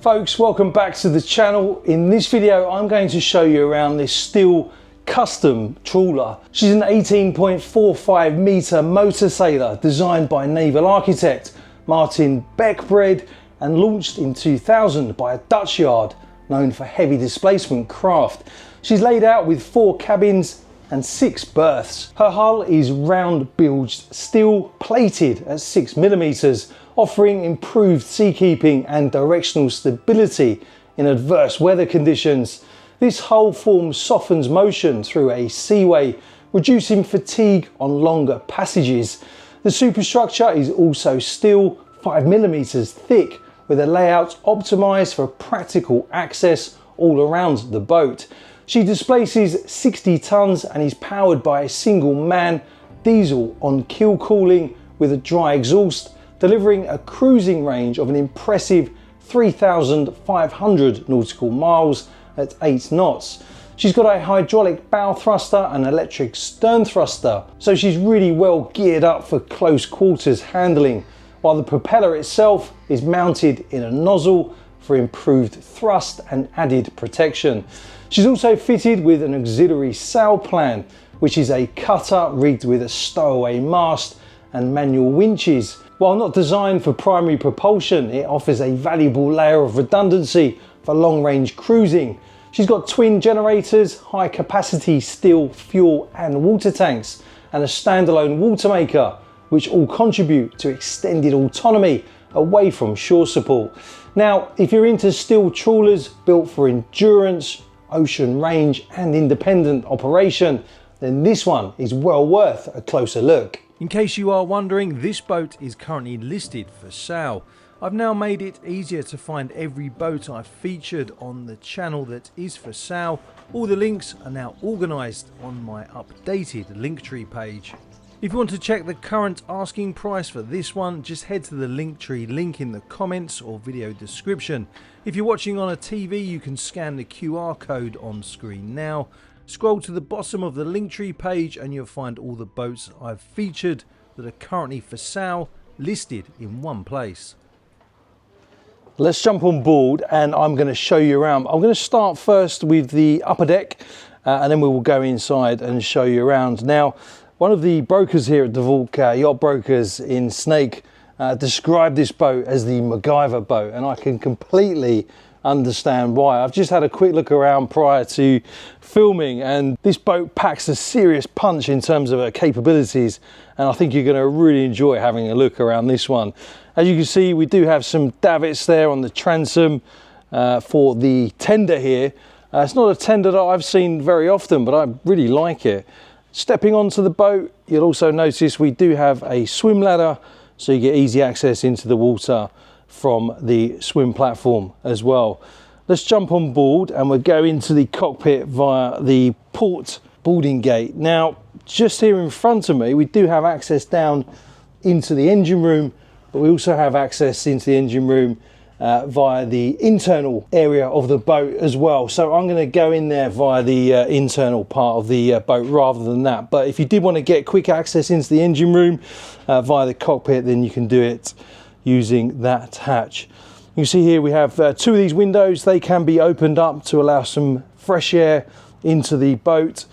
folks, welcome back to the channel. In this video I'm going to show you around this steel custom trawler. She's an 18.45 metre motor sailor designed by naval architect Martin Beckbred and launched in 2000 by a Dutch yard known for heavy displacement craft. She's laid out with 4 cabins and 6 berths. Her hull is round-bilged steel plated at 6mm, offering improved seakeeping and directional stability in adverse weather conditions. This hull form softens motion through a seaway, reducing fatigue on longer passages. The superstructure is also steel, 5mm thick, with a layout optimised for practical access all around the boat. She displaces 60 tonnes and is powered by a single man diesel on keel cooling with a dry exhaust, delivering a cruising range of an impressive 3,500 nautical miles at 8 knots. She's got a hydraulic bow thruster and electric stern thruster, so she's really well geared up for close quarters handling, while the propeller itself is mounted in a nozzle for improved thrust and added protection. She's also fitted with an auxiliary sail plan, which is a cutter rigged with a stowaway mast and manual winches. While not designed for primary propulsion, it offers a valuable layer of redundancy for long-range cruising. She's got twin generators, high-capacity steel fuel and water tanks, and a standalone water maker, which all contribute to extended autonomy away from shore support. Now, if you're into steel trawlers built for endurance, ocean range and independent operation, then this one is well worth a closer look. In case you are wondering, this boat is currently listed for sale. I've now made it easier to find every boat I've featured on the channel that is for sale. All the links are now organised on my updated Linktree page. If you want to check the current asking price for this one, just head to the Linktree link in the comments or video description. If you're watching on a TV, you can scan the QR code on screen now. Scroll to the bottom of the Linktree page and you'll find all the boats I've featured that are currently for sale listed in one place. Let's jump on board and I'm going to show you around. I'm going to start first with the upper deck and then we will go inside and show you around. Now, one of the brokers here at DeValk Yacht Brokers in Snake described this boat as the MacGyver boat, and I can completely understand why. I've just had a quick look around prior to filming, and this boat packs a serious punch in terms of her capabilities, and I think you're going to really enjoy having a look around this one. As you can see, we do have some davits there on the transom for the tender here. It's not a tender that I've seen very often, but I really like it. Stepping onto the boat, you'll also notice we do have a swim ladder, so you get easy access into the water from the swim platform as well. Let's jump on board and we'll go into the cockpit via the port boarding gate. Now, just here in front of me, we do have access down into the engine room, but we also have access into the engine room via the internal area of the boat as well. So I'm going to go in there via the internal part of the boat rather than that. But if you did want to get quick access into the engine room via the cockpit, then you can do it using that hatch. You can see here we have 2 of these windows. They can be opened up to allow some fresh air into the boat.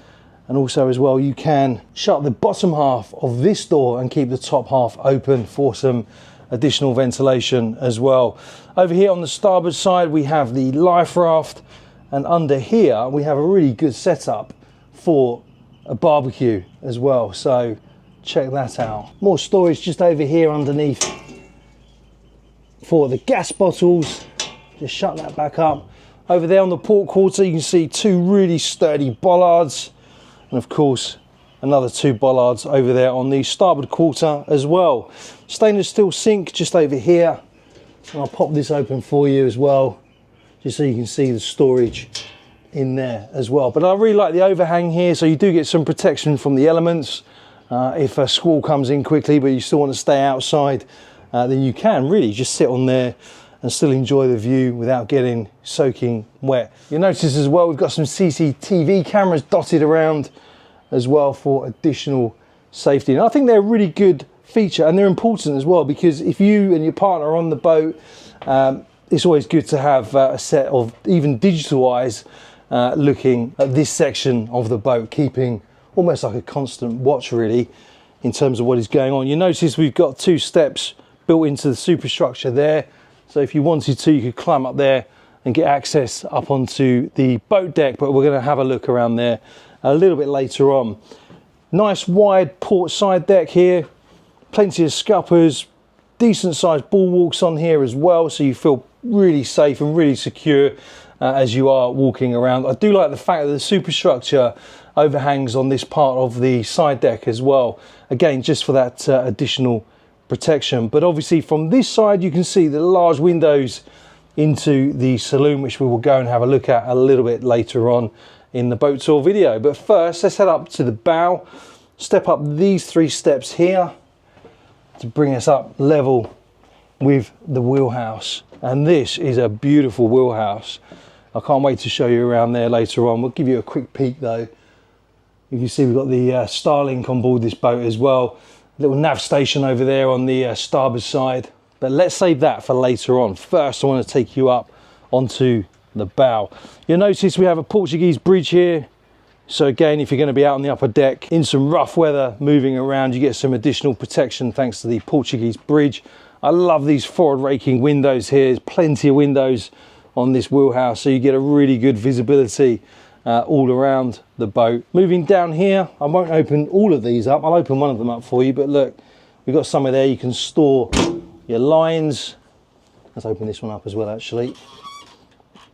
And also as well, you can shut the bottom half of this door and keep the top half open for some additional ventilation as well. Over here on the starboard side, we have the life raft, and under here we have a really good setup for a barbecue as well, so check that out. More storage just over here underneath for the gas bottles. Just shut that back up. Over there on the port quarter, you can see 2 really sturdy bollards, and of course another 2 bollards over there on the starboard quarter as well. Stainless steel sink just over here, and I'll pop this open for you as well, just so you can see the storage in there as well. But I really like the overhang here, so you do get some protection from the elements. If a squall comes in quickly but you still want to stay outside, then you can really just sit on there and still enjoy the view without getting soaking wet. You'll notice as well we've got some CCTV cameras dotted around as well for additional safety, and I think they're a really good feature, and they're important as well, because if you and your partner are on the boat, it's always good to have a set of even digital eyes looking at this section of the boat, keeping almost like a constant watch really in terms of what is going on. You notice we've got 2 steps built into the superstructure there, so if you wanted to, you could climb up there and get access up onto the boat deck, but we're going to have a look around there a little bit later on. Nice wide port side deck here, plenty of scuppers, decent sized bulwarks on here as well, so you feel really safe and really secure as you are walking around. I do like the fact that the superstructure overhangs on this part of the side deck as well, again just for that additional protection. But obviously from this side you can see the large windows into the saloon, which we will go and have a look at a little bit later on in the boat tour video. But first let's head up to the bow, step up these 3 steps here to bring us up level with the wheelhouse. And this is a beautiful wheelhouse. I can't wait to show you around there later on. We'll give you a quick peek though. You can see we've got the Starlink on board this boat as well. A little nav station over there on the starboard side. But let's save that for later on. First I want to take you up onto the bow. You'll notice we have a Portuguese bridge here. So again, if you're going to be out on the upper deck in some rough weather moving around, you get some additional protection thanks to the Portuguese bridge. I love these forward raking windows here. There's plenty of windows on this wheelhouse, so you get a really good visibility all around the boat. Moving down here, I won't open all of these up. I'll open one of them up for you, but look, we've got somewhere there you can store your lines. Let's open this one up as well actually.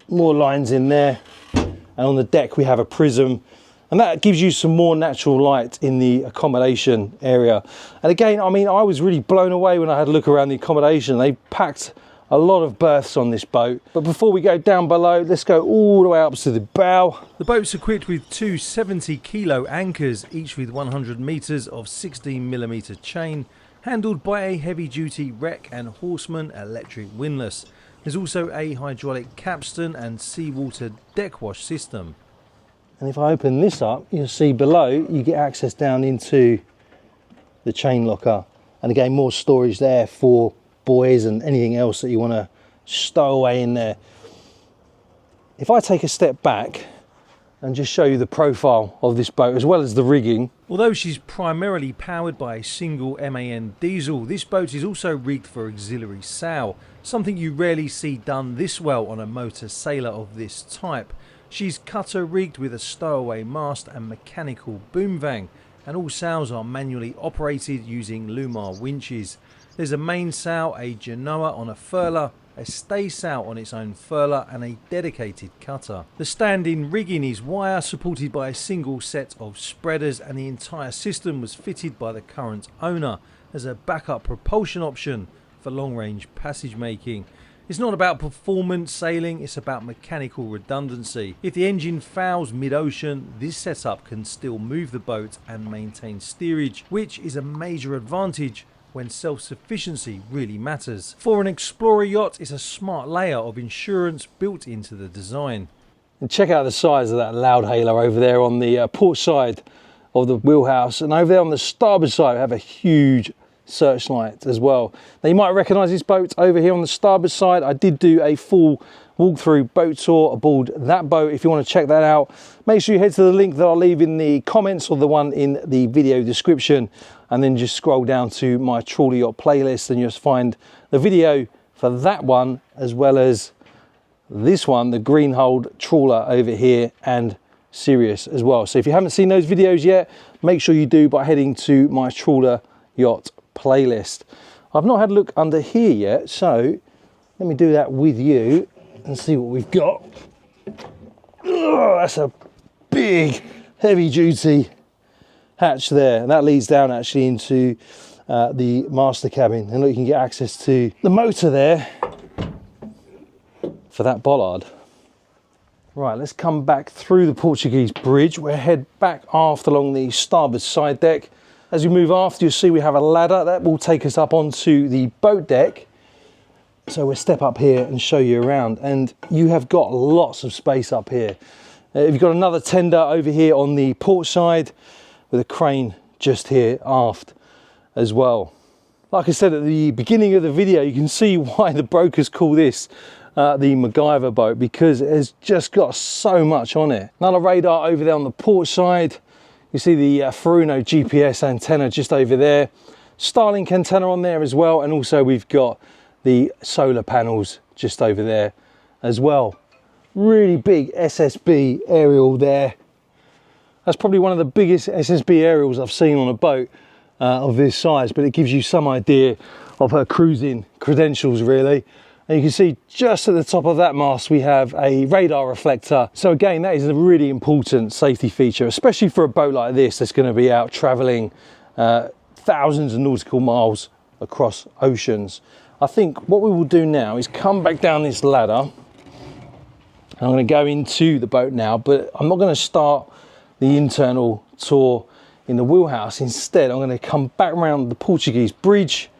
More lines in there. And on the deck we have a prism, and that gives you some more natural light in the accommodation area. And again, I mean, I was really blown away when I had a look around the accommodation. They packed a lot of berths on this boat. But before we go down below, let's go all the way up to the bow. The boat's equipped with 2 70-kilo anchors, each with 100 metres of 16mm chain, handled by a heavy-duty wreck and horseman electric windlass. There's also a hydraulic capstan and seawater deck wash system. And if I open this up, you'll see below you get access down into the chain locker. And again, more storage there for buoys and anything else that you want to stow away in there. If I take a step back and just show you the profile of this boat as well as the rigging. Although she's primarily powered by a single MAN diesel, this boat is also rigged for auxiliary sail, something you rarely see done this well on a motor sailor of this type. She's cutter rigged with a stowaway mast and mechanical boom vang, and all sails are manually operated using Lumar winches. There's a mainsail, a genoa on a furler, a staysail on its own furler, and a dedicated cutter. The stand-in rigging is wire supported by a single set of spreaders, and the entire system was fitted by the current owner as a backup propulsion option for long-range passage making. It's not about performance sailing, it's about mechanical redundancy. If the engine fouls mid-ocean, this setup can still move the boat and maintain steerage, which is a major advantage when self-sufficiency really matters. For an explorer yacht, it's a smart layer of insurance built into the design. And check out the size of that loud hailer over there on the port side of the wheelhouse, and over there on the starboard side we have a huge searchlight as well. Now you might recognize this boat over here on the starboard side. I did do a full walkthrough boat tour aboard that boat. If you want to check that out, make sure you head to the link that I'll leave in the comments or the one in the video description, and then just scroll down to my Trawler Yacht playlist and you'll find the video for that one as well as this one, the green-hulled trawler over here, and Sirius as well. So if you haven't seen those videos yet, make sure you do by heading to my Trawler Yacht playlist. I've not had a look under here yet, so let me do that with you and see what we've got. Oh, that's a big heavy duty hatch there, and that leads down actually into the master cabin, and look, you can get access to the motor there for that bollard. Right, let's come back through the Portuguese bridge. We'll head back aft along the starboard side deck. As we move aft, you'll see we have a ladder that will take us up onto the boat deck. So we'll step up here and show you around, and you have got lots of space up here. You've got another tender over here on the port side with a crane just here aft as well. Like I said at the beginning of the video, you can see why the brokers call this the MacGyver boat, because it has just got so much on it. Another radar over there on the port side. You see the Furuno GPS antenna just over there. Starlink antenna on there as well, and also we've got the solar panels just over there as well. Really big SSB aerial there. That's probably one of the biggest SSB aerials I've seen on a boat of this size, but it gives you some idea of her cruising credentials really. And you can see just at the top of that mast we have a radar reflector. So again, that is a really important safety feature, especially for a boat like this that's going to be out traveling thousands of nautical miles across oceans. I think what we will do now is come back down this ladder. I'm going to go into the boat now, but I'm not going to start the internal tour in the Wheelhouse. Instead, I'm going to come back around the Portuguese bridge.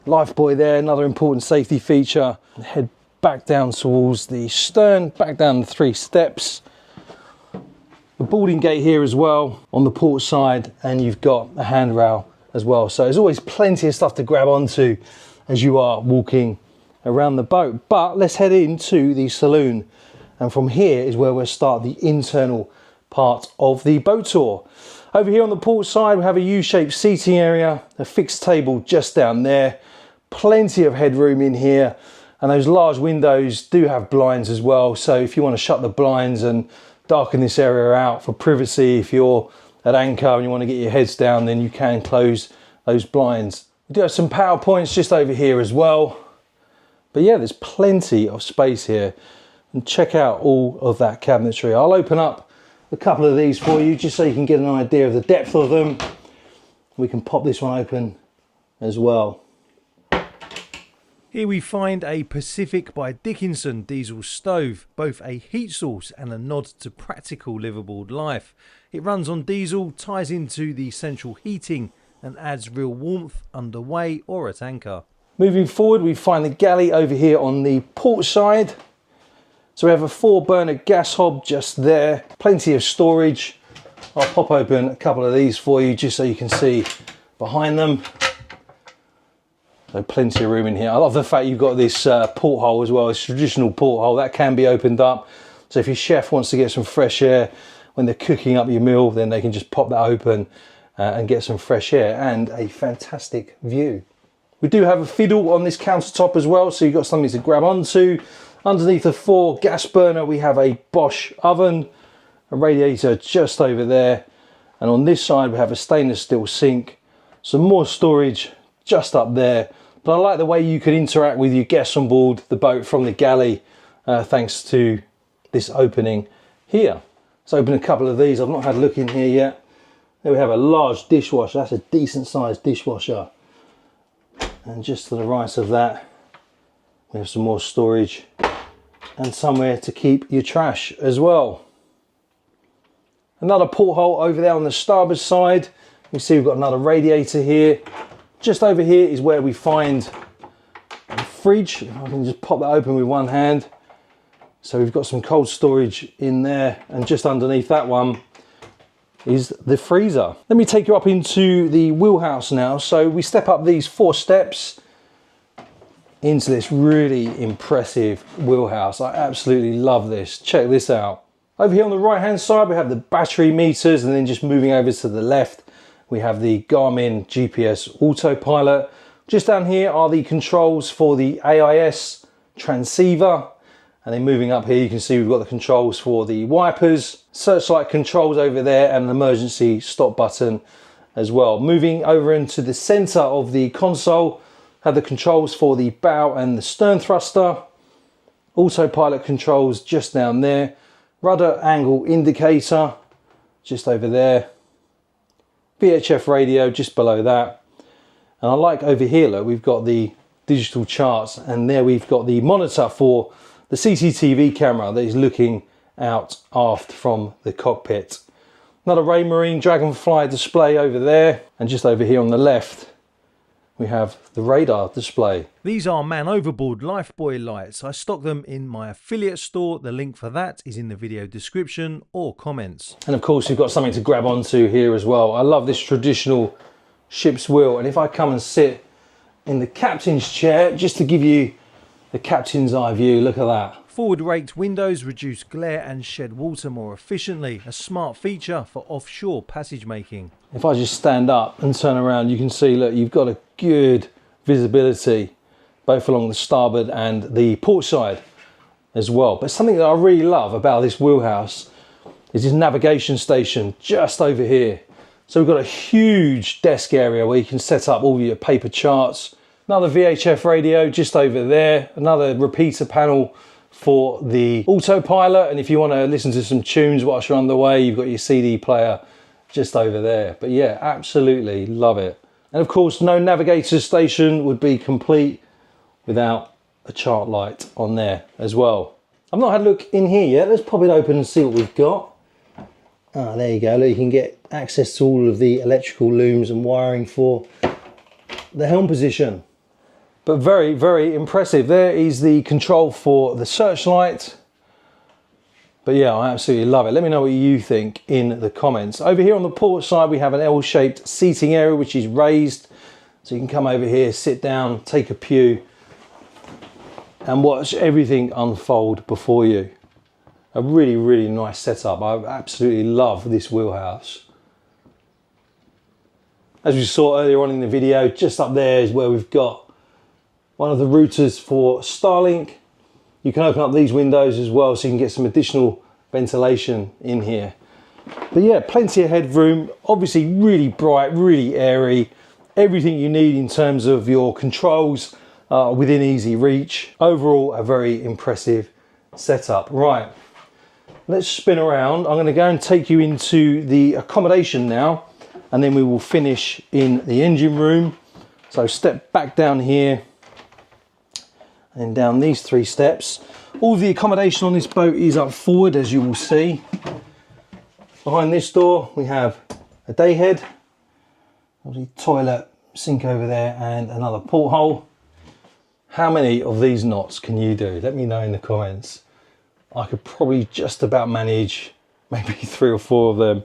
Life buoy there, another important safety feature. Head back down towards the stern, back down the 3 steps. The boarding gate here as well on the port side, and you've got a handrail as well. So there's always plenty of stuff to grab onto as you are walking around the boat. But let's head into the saloon, and from here is where we'll start the internal part of the boat tour. Over here on the port side we have a U-shaped seating area, a fixed table just down there, plenty of headroom in here, and those large windows do have blinds as well, so if you want to shut the blinds and darken this area out for privacy, if you're at anchor and you want to get your heads down, then you can close those blinds. We do have some power points just over here as well, but yeah, there's plenty of space here, and check out all of that cabinetry. I'll open up a couple of these for you just so you can get an idea of the depth of them. We can pop this one open as well. Here we find a Pacific by Dickinson diesel stove, both a heat source and a nod to practical liveaboard life. It runs on diesel, ties into the central heating and adds real warmth underway or at anchor. Moving forward, we find the galley over here on the port side. So we have a 4-burner gas hob just there, plenty of storage. I'll pop open a couple of these for you just so you can see behind them. So plenty of room in here. I love the fact you've got this porthole as well, this traditional porthole that can be opened up. So if your chef wants to get some fresh air when they're cooking up your meal, then they can just pop that open and get some fresh air and a fantastic view. We do have a fiddle on this countertop as well, so you've got something to grab onto. Underneath the 4 gas burner we have a Bosch oven, a radiator just over there, and on this side we have a stainless steel sink, some more storage just up there. But I like the way you can interact with your guests on board the boat from the galley thanks to this opening here. Let's open a couple of these. I've not had a look in here yet. There we have a large dishwasher. That's a decent sized dishwasher, and just to the right of that we have some more storage and somewhere to keep your trash as well. Another porthole over there on the starboard side. You see we've got another radiator here. Just over here is where we find a fridge. I can just pop that open with one hand. So we've got some cold storage in there, and just underneath that one is the freezer. Let me take you up into the Wheelhouse now. So we step up these 4 steps into this really impressive Wheelhouse. I absolutely love this. Check this out. Over here on the right hand side we have the battery meters, and then just moving over to the left we have the Garmin GPS autopilot. Just down here are the controls for the AIS transceiver, and then moving up here you can see we've got the controls for the wipers, searchlight controls over there, and an emergency stop button as well. Moving over into the center of the console, have the controls for the bow and the stern thruster, autopilot controls just down there, rudder angle indicator just over there, VHF radio just below that, and I like over here, look, we've got the digital charts, and there we've got the monitor for the CCTV camera that is looking out aft from the cockpit. Another Raymarine Dragonfly display over there, and just over here on the left we have the radar display. These are man overboard lifebuoy lights. I stock them in my affiliate store. The link for that is in the video description or comments. And of course you've got something to grab onto here as well. I love this traditional ship's wheel. And if I come and sit in the captain's chair, just to give you the captain's eye view, look at that. Forward raked windows reduce glare and shed water more efficiently, a smart feature for offshore passage making. If I just stand up and turn around, you can see, look, you've got a good visibility both along the starboard and the port side as well. But something that I really love about this wheelhouse is this navigation station just over here. So we've got a huge desk area where you can set up all your paper charts. Another VHF radio just over there. Another repeater panel for the autopilot. And if you want to listen to some tunes whilst you're on the way, you've got your CD player just over there. But yeah, absolutely love it. And of course, no navigator station would be complete without a chart light on there as well. I've not had a look in here yet. Let's pop it open and see what we've got. Ah, there you go. Look, you can get access to all of the electrical looms and wiring for the helm position. But very, very impressive. There is the control for the searchlight. But yeah, I absolutely love it. Let me know what you think in the comments. Over here on the port side, we have an L-shaped seating area, which is raised. So you can come over here, sit down, take a pew, and watch everything unfold before you. A really, really nice setup. I absolutely love this wheelhouse. As we saw earlier on in the video, just up there is where we've got one of the routers for Starlink. You can open up these windows as well so you can get some additional ventilation in here. But yeah, plenty of headroom, obviously really bright, really airy. Everything you need in terms of your controls within easy reach. Overall, a very impressive setup. Right, let's spin around. I'm going to go and take you into the accommodation now, and then we will finish in the engine room. So step back down here and down these 3 steps. All the accommodation on this boat is up forward, as you will see. Behind this door we have a day head, obviously toilet, sink over there, and another porthole. How many of these knots can you do? Let me know in the comments. I could probably just about manage maybe 3 or 4 of them.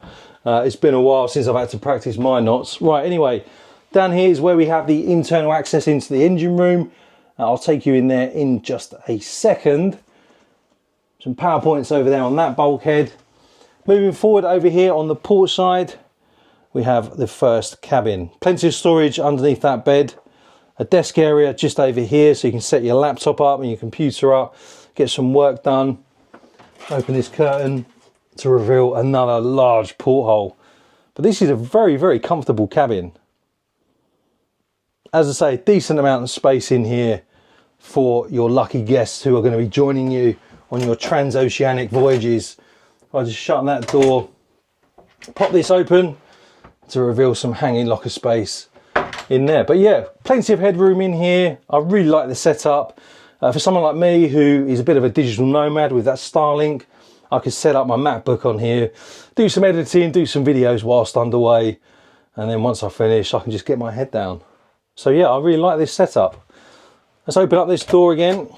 It's been a while since I've had to practice my knots. Right, anyway, down here is where we have the internal access into the engine room. I'll take you in there in just a second. Some power points over there on that bulkhead. Moving forward over here on the port side, we have the first cabin. Plenty of storage underneath that bed. A desk area just over here so you can set your laptop up and your computer up, get some work done. Open this curtain to reveal another large porthole. But this is a very, very comfortable cabin. As I say, decent amount of space in here for your lucky guests who are going to be joining you on your transoceanic voyages. I'll just shut that door, pop this open to reveal some hanging locker space in there. But yeah, plenty of headroom in here. I really like the setup. For someone like me who is a bit of a digital nomad with that Starlink, I could set up my MacBook on here, do some editing, do some videos whilst underway, and then once I finish, I can just get my head down. So yeah, I really like this setup. Let's open up this door again.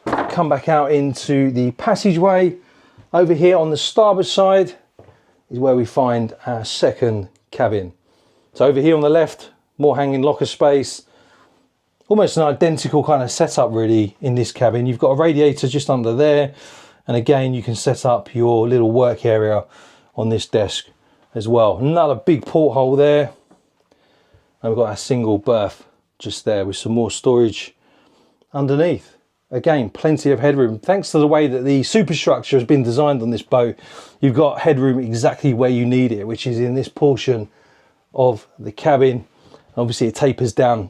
Come back out into the passageway. Over here on the starboard side is where we find our second cabin. So over here on the left, more hanging locker space. Almost an identical kind of setup really in this cabin. You've got a radiator just under there. And again, you can set up your little work area on this desk as well. Another big porthole there. And we've got our single berth just there with some more storage underneath. Again, plenty of headroom. Thanks to the way that the superstructure has been designed on this boat, you've got headroom exactly where you need it, which is in this portion of the cabin. Obviously it tapers down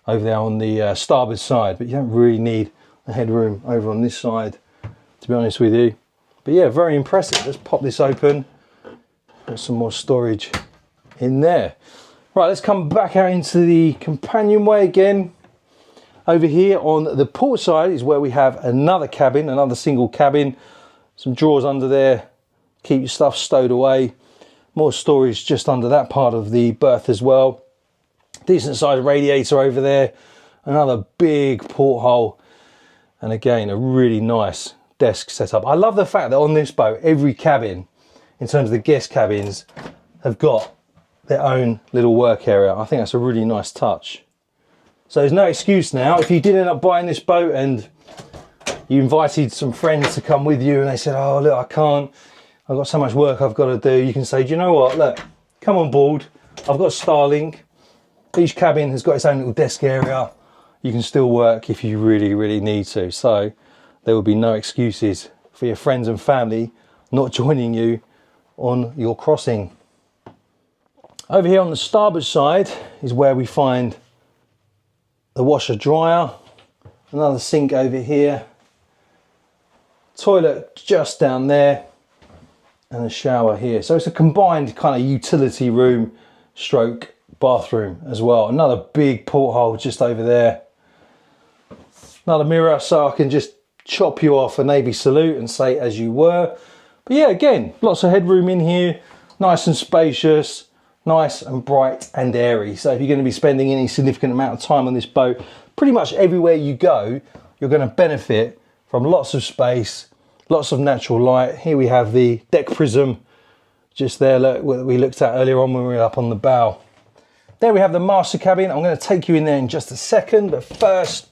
over there on the starboard side, but you don't really need the headroom over on this side, to be honest with you. But yeah, very impressive. Let's pop this open. Got some more storage in there. Right, let's come back out into the companionway again. Over here on the port side is where we have another cabin, another single cabin. Some drawers under there, keep your stuff stowed away. More storage just under that part of the berth as well. Decent sized radiator over there. Another big porthole. And again, a really nice desk setup. I love the fact that on this boat, every cabin, in terms of the guest cabins, have got their own little work area. I think that's a really nice touch. So there's no excuse now. If you did end up buying this boat and you invited some friends to come with you and they said, oh look, I can't, I've got so much work I've got to do, you can say, do you know what, look, come on board, I've got Starlink, each cabin has got its own little desk area, you can still work if you really need to. So there will be no excuses for your friends and family not joining you on your crossing. Over here on the starboard side is where we find the washer dryer, another sink over here, toilet just down there, and a shower here. So it's a combined kind of utility room stroke bathroom as well. Another big porthole just over there. Another mirror so I can just chop you off a Navy salute and say as you were. But yeah, again, lots of headroom in here, nice and spacious, nice and bright and airy. So if you're going to be spending any significant amount of time on this boat, pretty much everywhere you go, you're going to benefit from lots of space, lots of natural light. Here we have the deck prism just there, look, what we looked at earlier on when we were up on the bow. There we have the master cabin. I'm going to take you in there in just a second, but first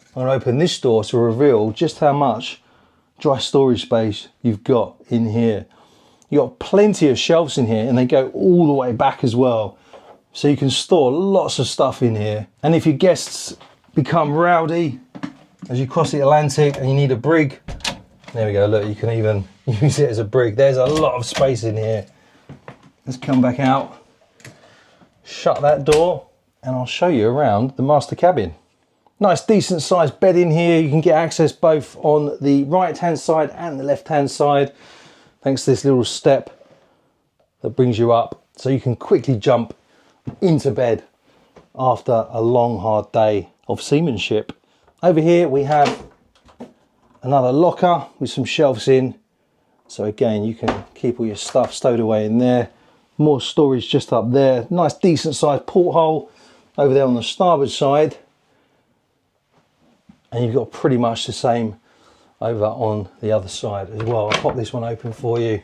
I'm going to open this door to reveal just how much dry storage space you've got in here. You've got plenty of shelves in here and they go all the way back as well. So you can store lots of stuff in here. And if your guests become rowdy as you cross the Atlantic and you need a brig, there we go, look, you can even use it as a brig. There's a lot of space in here. Let's come back out, shut that door, and I'll show you around the master cabin. Nice decent sized bed in here. You can get access both on the right hand side and the left hand side, thanks to this little step that brings you up. So you can quickly jump into bed after a long hard day of seamanship. Over here we have another locker with some shelves in. So again, you can keep all your stuff stowed away in there. More storage just up there. Nice decent sized porthole over there on the starboard side. And you've got pretty much the same over on the other side as well. I'll pop this one open for you.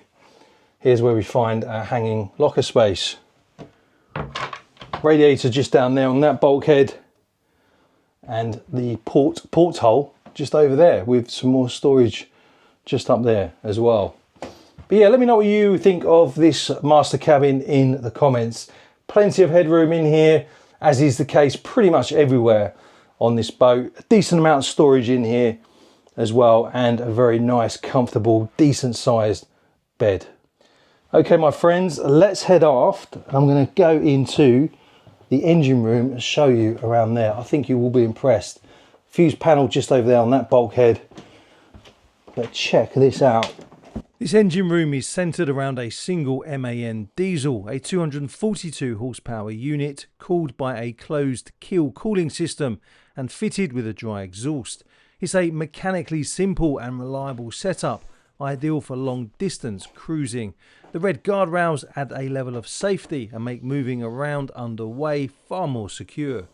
Here's where we find our hanging locker space. Radiator just down there on that bulkhead. And the porthole just over there with some more storage just up there as well. But yeah, let me know what you think of this master cabin in the comments. Plenty of headroom in here, as is the case pretty much everywhere on this boat. A decent amount of storage in here as well, and a very nice, comfortable, decent sized bed. Okay, my friends, let's head aft. I'm going to go into the engine room and show you around there. I think you will be impressed. Fuse panel just over there on that bulkhead. But check this out. This engine room is centred around a single MAN diesel, a 242 horsepower unit cooled by a closed keel cooling system and fitted with a dry exhaust. It's a mechanically simple and reliable setup, ideal for long distance cruising. The red guardrails add a level of safety and make moving around underway far more secure.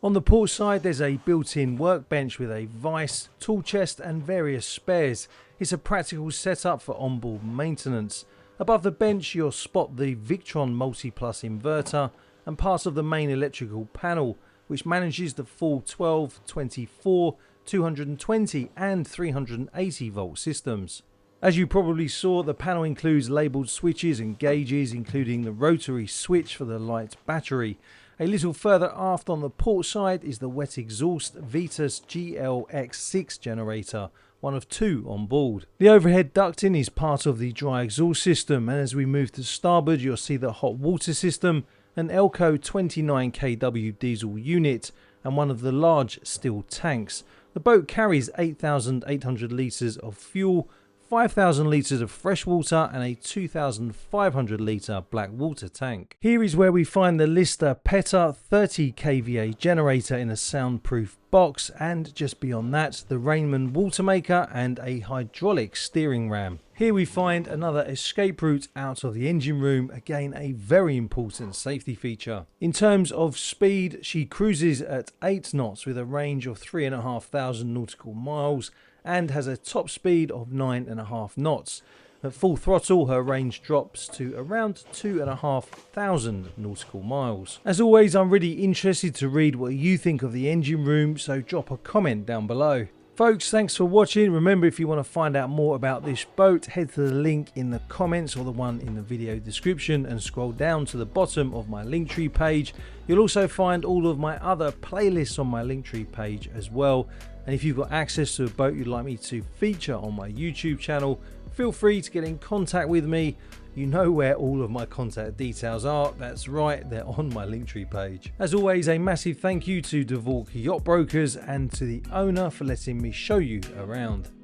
On the port side there's a built-in workbench with a vice, tool chest and various spares. It's a practical setup for onboard maintenance. Above the bench you'll spot the Victron Multi-Plus inverter and parts of the main electrical panel, which manages the full 12, 24, 220 and 380 volt systems. As you probably saw, the panel includes labelled switches and gauges, including the rotary switch for the light battery. A little further aft on the port side is the wet exhaust Vitus GLX6 generator, one of two on board. The overhead ducting is part of the dry exhaust system, and as we move to starboard you'll see the hot water system, an Elco 29 kW diesel unit and one of the large steel tanks. The boat carries 8,800 litres of fuel, 5,000 litres of fresh water and a 2,500 litre black water tank. Here is where we find the Lister Peta 30 kVA generator in a soundproof box, and just beyond that the Rainman water maker and a hydraulic steering ram. Here we find another escape route out of the engine room, again a very important safety feature. In terms of speed, she cruises at 8 knots with a range of 3,500 nautical miles and has a top speed of 9.5 knots. At full throttle, her range drops to around 2,500 nautical miles. As always, I'm really interested to read what you think of the engine room, so drop a comment down below. Folks, thanks for watching. Remember, if you want to find out more about this boat, head to the link in the comments or the one in the video description and scroll down to the bottom of my Linktree page. You'll also find all of my other playlists on my Linktree page as well. And if you've got access to a boat you'd like me to feature on my YouTube channel, feel free to get in contact with me. You know where all of my contact details are. That's right, they're on my Linktree page. As always, a massive thank you to Trawler Yacht Brokers and to the owner for letting me show you around.